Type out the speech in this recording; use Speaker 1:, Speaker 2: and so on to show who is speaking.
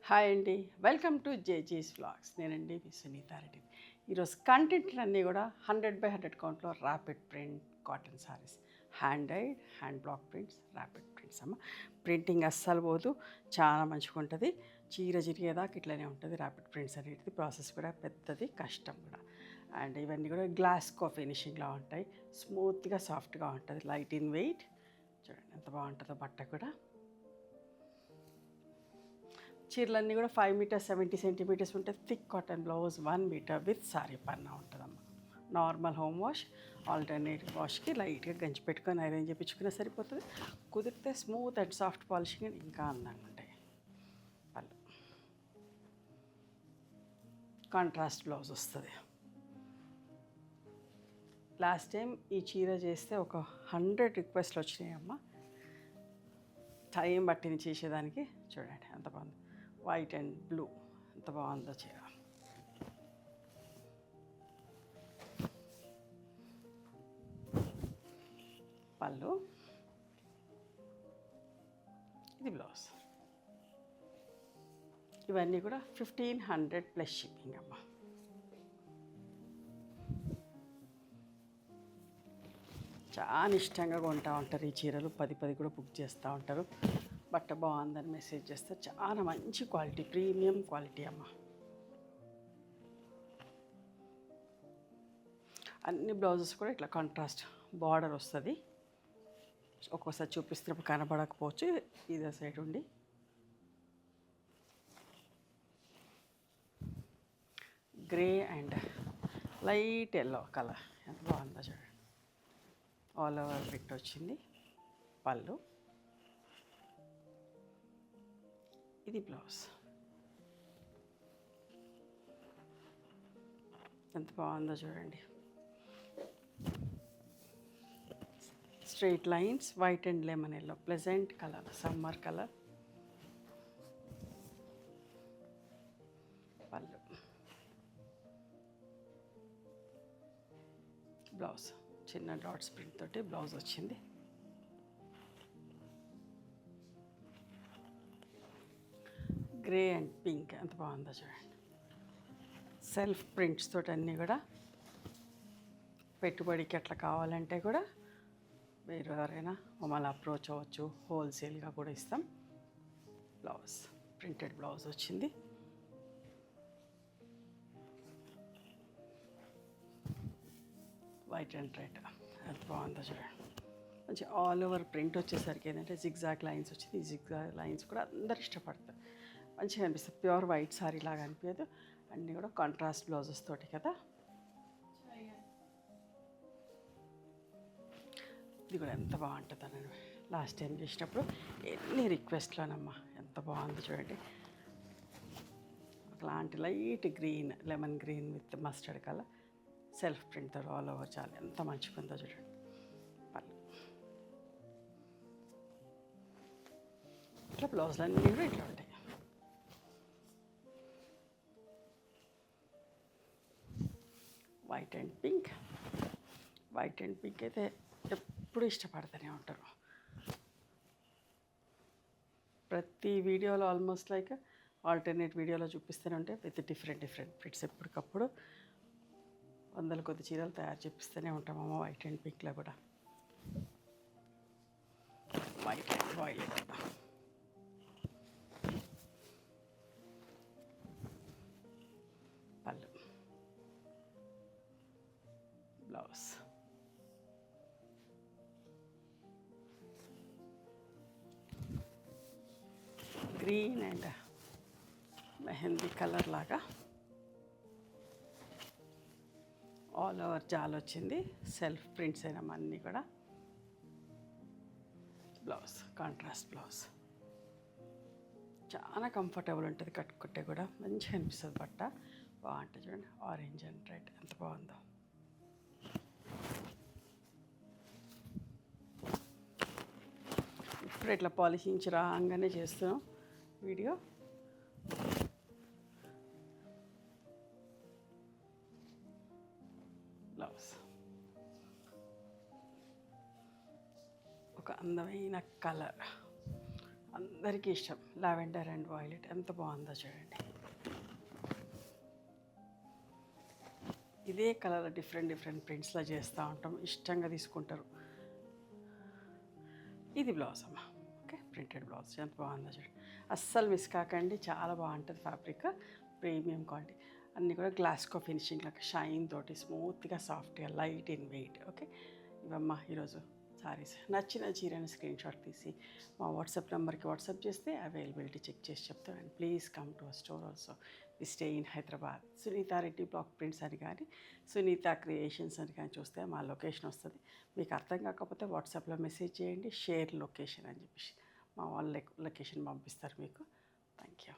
Speaker 1: Hi అండి, welcome to జేజీస్ vlogs. నేనండి మీ సునీతారెడ్డి. ఈరోజు కంటెంట్ అన్నీ కూడా 100/100 కౌంట్లో rapid print cotton saris, hand dyed, hand block prints, rapid prints అమ్మ. ప్రింటింగ్ అస్సలు పోదు, చాలా మంచిగా ఉంటుంది. చీర చిరిగేదాకా ఇట్లనే ఉంటుంది ర్యాపిడ్ ప్రింట్స్ అనేది. ప్రాసెస్ కూడా పెద్దది, కష్టం కూడా. అండ్ ఇవన్నీ కూడా గ్లాస్ కో ఫినిషింగ్లా ఉంటాయి. స్మూత్గా సాఫ్ట్గా ఉంటుంది, లైట్ ఇన్ వెయిట్. చూడండి ఎంత బాగుంటుందో బట్ట కూడా. చీరలన్నీ కూడా 5 మీటర్స్ 70 సెంటీమీటర్స్ ఉంటుంది. Thick cotton blouse 1 metre with sari పన్నా ఉంటుందమ్మా. నార్మల్ హోమ్ వాష్, ఆల్టర్నేట్ వాష్కి లైట్గా గంజి పెట్టుకొని ఐరన్ చేయించుకునే సరిపోతుంది. కుదిరితే స్మూత్ అండ్ సాఫ్ట్ పాలిషింగ్ ఇంకా అందంగా ఉంటాయి. పళ్ళు కాంట్రాస్ట్ బ్లౌజ్ వస్తుంది. లాస్ట్ టైం ఈ చీర చేస్తే ఒక 100 రిక్వెస్ట్లు వచ్చినాయమ్మా. టైం పట్టింది చేసేదానికి. చూడండి ఎంత బాగుంది, వైట్ అండ్ బ్లూ ఎంత బాగుందో చీర. పళ్ళు, ఇది బ్లౌజ్. ఇవన్నీ కూడా 1500 ప్లస్ షిప్పింగ్ అమ్మ. చాలా ఇష్టంగా కొంటూ ఉంటారు ఈ చీరలు. 10 కూడా బుక్ చేస్తూ ఉంటారు. బట్ట బాగుందని మెసేజ్ చేస్తారు. చాలా మంచి క్వాలిటీ, ప్రీమియం క్వాలిటీ అమ్మ. అన్ని బ్లౌజెస్ కూడా ఇట్లా కాంట్రాస్ట్ బార్డర్ వస్తుంది. ఒక్కోసారి చూపిస్తున్నప్పుడు కనబడకపోవచ్చు, ఇదే సైడ్ ఉండి. Grey and light yellow colour ఎంత బాగుందో చూడండి. ఆల్ ఓవర్ ప్రింట్ వచ్చింది. పళ్ళు, ఇది బ్లౌజ్. ఎంత బాగుందో చూడండి. Straight lines, white and lemon yellow, pleasant colour, summer colour. పళ్ళు, బ్లౌజ్ చిన్న డాట్స్ ప్రింట్ తోటి బ్లౌజ్ వచ్చింది. గ్రే అండ్ పింక్ ఎంత బాగుందో చూడండి. సెల్ఫ్ ప్రింట్స్ తోటి అన్నీ కూడా పెట్టుబడికి అట్లా కావాలంటే కూడా మీరు ఎవరైనా మమ్మల్ని అప్రోచ్ అవ్వచ్చు. హోల్సేల్గా కూడా ఇస్తాం. బ్లౌజ్ ప్రింటెడ్ బ్లౌజ్ వచ్చింది. వైట్ అండ్ రెడ్ ఎంత బాగుందో చూడండి. మంచి ఆల్ ఓవర్ ప్రింట్ వచ్చేసరికి ఏంటంటే జిగ్జాగ్ లైన్స్ వచ్చింది. ఈ జిగ్జాగ్ లైన్స్ కూడా అందరు ఇష్టపడతారు, మంచిగా అనిపిస్తుంది. ప్యూర్ వైట్ సారీ లాగా అనిపించదు. అన్నీ కూడా కాంట్రాస్ట్ బ్లౌజెస్ తోటి కదా. ఇది కూడా ఎంత బాగుంటుంది అని లాస్ట్ టైం చేసినప్పుడు ఎన్ని రిక్వెస్ట్లోనమ్మా. ఎంత బాగుంది చూడండి. ఒకలాంటి light green, lemon green with mustard colour, self ప్రింట్తో ఆల్ ఓవర్. చాలా ఎంత మంచిగా ఉందో చూడండి. పళ్ళు, ఇట్లా బ్లౌజులు అన్నీ కూడా ఇట్లా ఉంటాయి. White and pink. White and pink అయితే ఎప్పుడు ఇష్టపడుతూనే ఉంటారు. ప్రతి వీడియోలో ఆల్మోస్ట్ లైక్ ఆల్టర్నేట్ వీడియోలో చూపిస్తూనే ఉంటే విత్ డిఫరెంట్ ప్రింట్స్. ఎప్పటికప్పుడు 100 కొద్ది చీరలు తయారు చేపిస్తూనే ఉంటామమ్మ. వైట్ అండ్ పింక్లో కూడా. White and violet. పళ్ళు, blouse. Green and mehndi colour లాగా ఆల్ ఓవర్ జాల్ వచ్చింది. సెల్ఫ్ ప్రింట్స్ అయినా అన్నీ కూడా. Blouse contrast blouse. చాలా కంఫర్టబుల్ ఉంటుంది, కట్టుకుంటే కూడా మంచిగా అనిపిస్తుంది బట్ట. బాగుంటుంది చూడండి. ఆరెంజ్ అండ్ రెడ్ ఎంత బాగుందో. ఇప్పుడు ఇట్లా పాలిషింగ్ రాగానే చేస్తున్నాం వీడియో. బ్లౌజ్ ఒక అందమైన కలర్, అందరికీ ఇష్టం. లావెండర్ అండ్ వైలెట్ ఎంత బాగుందో చూడండి. ఇదే కలర్ డిఫరెంట్ డిఫరెంట్ ప్రింట్స్లో చేస్తూ ఉంటాం, ఇష్టంగా తీసుకుంటారు. ఇది బ్లౌజ్ అమ్మ. ఓకే, ప్రింటెడ్ బ్లౌజ్ ఎంత బాగుందో చూడండి. అస్సలు మిస్ కాకండి, చాలా బాగుంటుంది ఫ్యాబ్రిక్, ప్రీమియం క్వాలిటీ. అన్నీ కూడా గ్లాస్కో ఫినిషింగ్ లాగా షైన్ తోటి స్మూత్గా సాఫ్ట్గా లైట్ ఇన్ వెయిట్. ఓకే, ఇవమ్మ ఈరోజు సారీస్. నచ్చిన చీరని స్క్రీన్ షాట్ తీసి మా వాట్సాప్ నెంబర్కి వాట్సాప్ చేస్తే అవైలబిలిటీ చెక్ చేసి చెప్తాను. And please come to our store also. We stay in Hyderabad. Sunitha Reddy black prints అని కానీ సునీత క్రియేషన్స్ అని కానీ చూస్తే మా లొకేషన్ వస్తుంది. మీకు అర్థం కాకపోతే వాట్సాప్లో మెసేజ్ చేయండి, షేర్ లొకేషన్ అని చెప్పేసి మా వాళ్ళ లొకేషన్ పంపిస్తారు మీకు. Thank you.